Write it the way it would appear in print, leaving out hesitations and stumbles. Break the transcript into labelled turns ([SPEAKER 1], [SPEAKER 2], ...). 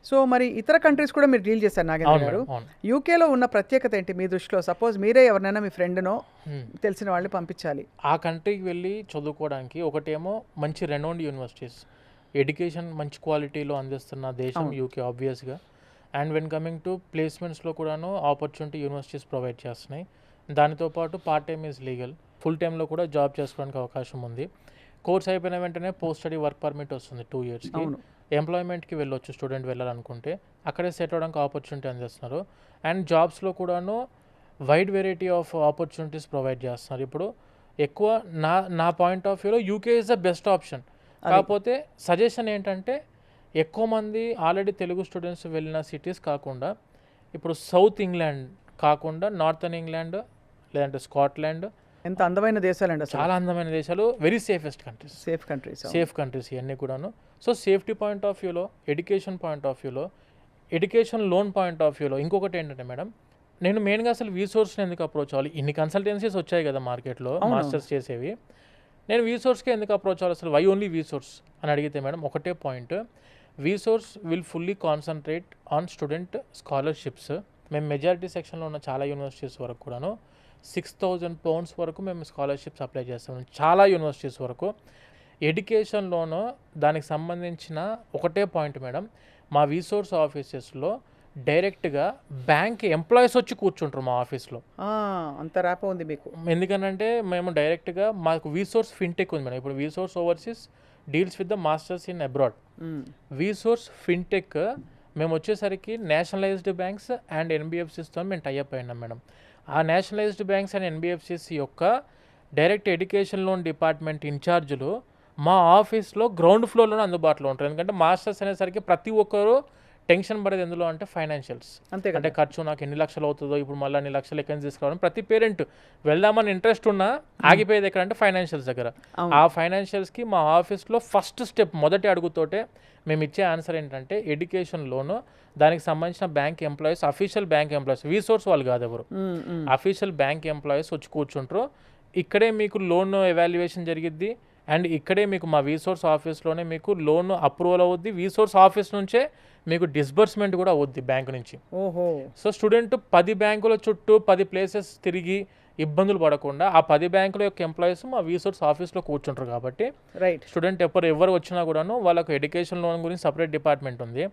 [SPEAKER 1] So మరి ఇతర countries కూడా మీరు డీల్ చేశారు నాగేంద్ర
[SPEAKER 2] అవును
[SPEAKER 1] గారు.
[SPEAKER 2] మేడం, అవును.
[SPEAKER 1] యూకేలో ఉన్న ప్రత్యేకత ఏంటి మీ దృష్టిలో? సపోజ్ మీరే ఎవరినైనా మీ ఫ్రెండ్‌నో,
[SPEAKER 2] హ్మ్.
[SPEAKER 1] తెలిసిన వాళ్ళని పంపించాలి.
[SPEAKER 2] ఆ కంట్రీకి వెళ్ళి చదువుకోవడానికి ఒకటేమో మంచి రెనౌండ్ యూనివర్సిటీస్, ఎడ్యుకేషన్ మంచి క్వాలిటీలో అందిస్తున్న దేశం
[SPEAKER 1] అవును.
[SPEAKER 2] యూకే ఆబ్వియస్గా. అండ్ వెన్ కమింగ్ టు ప్లేస్మెంట్స్లో కూడాను ఆపర్చునిటీ యూనివర్సిటీస్ ప్రొవైడ్ చేస్తున్నాయి. దానితో పాటు part time is legal, full టైంలో కూడా జాబ్ చేసుకోవడానికి అవకాశం ఉంది. కోర్స్ అయిపోయిన వెంటనే పోస్ట్ స్టడీ వర్క్ పర్మిట్ వస్తుంది 2 ఇయర్స్కి.
[SPEAKER 1] అవును.
[SPEAKER 2] ఎంప్లాయ్మెంట్కి వెళ్ళొచ్చు స్టూడెంట్ వెళ్ళాలనుకుంటే, అక్కడే సెట్ అవ్వడానికి ఆపర్చునిటీ అందిస్తున్నారు. అండ్ జాబ్స్లో కూడాను wide variety of opportunities provide చేస్తున్నారు. ఇప్పుడు ఎక్కువ నా పాయింట్ ఆఫ్ వ్యూలో UK is the best option.
[SPEAKER 1] అది.
[SPEAKER 2] కాకపోతే సజెషన్ ఏంటంటే, ఎక్కువ మంది ఆల్రెడీ తెలుగు స్టూడెంట్స్ వెళ్ళిన సిటీస్ కాకుండా, ఇప్పుడు సౌత్ ఇంగ్లాండ్ కాకుండా నార్థన్ ఇంగ్లాండ్ లేదంటే స్కాట్లాండ్,
[SPEAKER 1] ఎంత అందమైన దేశాలండి అసలు.
[SPEAKER 2] చాలా అందమైన దేశాలు, very safest countries,
[SPEAKER 1] safe countries.
[SPEAKER 2] Safe countries ఇవన్నీ కూడాను. సో సేఫ్టీ పాయింట్ ఆఫ్ వ్యూలో, ఎడ్యుకేషన్ పాయింట్ ఆఫ్ వ్యూలో, ఎడ్యుకేషన్ లోన్ పాయింట్ ఆఫ్ వ్యూలో ఇంకొకటి ఏంటంటే మేడం, నేను మెయిన్గా అసలు వీసోర్స్ని ఎందుకు అప్రోచ్ అవ్వాలి? ఇన్ని కన్సల్టెన్సీస్ వచ్చాయి కదా మార్కెట్లో మాస్టర్స్ చేసేవి. నేను వీసోర్స్కే ఎందుకు అప్రోచ్ అవ్వాలి? అసలు వై ఓన్లీ వీసోర్స్ అని అడిగితే మేడం ఒకటే point, వీసోర్స్ will fully concentrate on student scholarships. మేము మెజారిటీ సెక్షన్లో ఉన్న చాలా యూనివర్సిటీస్ వరకు కూడాను £6,000 వరకు మేము స్కాలర్షిప్స్ అప్లై చేస్తాం, చాలా యూనివర్సిటీస్ వరకు. ఎడ్యుకేషన్లోనూ దానికి సంబంధించిన ఒకటే పాయింట్ మేడం, మా వీసోర్స్ ఆఫీసెస్లో డైరెక్ట్గా బ్యాంక్ ఎంప్లాయీస్ వచ్చి కూర్చుంటారు మా ఆఫీస్లో.
[SPEAKER 1] అంత ర్యాప్ ఉంది మీకు.
[SPEAKER 2] ఎందుకనంటే మేము డైరెక్ట్గా మాకు వీసోర్స్ ఫిన్టెక్ ఉంది మేడం. ఇప్పుడు VSource overseas deals with the masters in abroad. VSource fintech మేము వచ్చేసరికి నేషనలైజ్డ్ బ్యాంక్స్ అండ్ ఎన్బిఎఫ్సిస్తో మేము టైఅప్ అయినాం మేడం. ఆ నేషనలైజ్డ్ బ్యాంక్స్ అండ్ ఎన్బిఎఫ్సిస్ యొక్క డైరెక్ట్ ఎడ్యుకేషన్ లోన్ డిపార్ట్మెంట్ ఇన్ఛార్జులు మా ఆఫీస్లో గ్రౌండ్ ఫ్లోర్లోనే అందుబాటులో ఉంటారు. ఎందుకంటే మాస్టర్స్ అనేసరికి ప్రతి ఒక్కరు టెన్షన్ పడేది ఎందులో అంటే ఫైనాన్షియల్స్.
[SPEAKER 1] అంతే
[SPEAKER 2] అంటే ఖర్చు నాకు ఎన్ని లక్షలు అవుతుందో, ఇప్పుడు మళ్ళీ అన్ని లక్షలు ఎక్కడి నుంచి తీసుకురావడం, ప్రతి పేరెంట్ వెళ్దామని ఇంట్రెస్ట్ ఉన్నా ఆగిపోయేది ఎక్కడంటే ఫైనాన్షియల్స్ దగ్గర. ఆ ఫైనాన్షియల్స్కి మా ఆఫీస్లో ఫస్ట్ స్టెప్, మొదటి అడుగుతోటే మేము ఇచ్చే ఆన్సర్ ఏంటంటే ఎడ్యుకేషన్ లోను, దానికి సంబంధించిన bank employees, official bank employees, VSource వాళ్ళు కాదు ఎవరు, అఫీషియల్ బ్యాంక్ ఎంప్లాయీస్ వచ్చి కూర్చుంటారు. ఇక్కడే మీకు లోన్ ఎవాల్యుయేషన్ జరిగిద్ది అండ్ ఇక్కడే మీకు మా వీసోర్స్ ఆఫీస్లోనే మీకు లోన్ అప్రూవల్ అవుద్ది. వీసోర్స్ ఆఫీస్ నుంచే మీకు డిస్బర్స్మెంట్ కూడా అవుద్ది బ్యాంకు నుంచి. సో స్టూడెంట్ 10 బ్యాంకుల చుట్టూ 10 ప్లేసెస్ తిరిగి ఇబ్బందులు పడకుండా ఆ 10 బ్యాంకుల యొక్క ఎంప్లాయీస్ మా వీసోర్స్ ఆఫీస్లో కూర్చుంటారు. కాబట్టి
[SPEAKER 1] రైట్,
[SPEAKER 2] స్టూడెంట్ ఎవరు వచ్చినా కూడాను వాళ్ళకు ఎడ్యుకేషన్ లోన్ గురించి సపరేట్ డిపార్ట్మెంట్ ఉంది.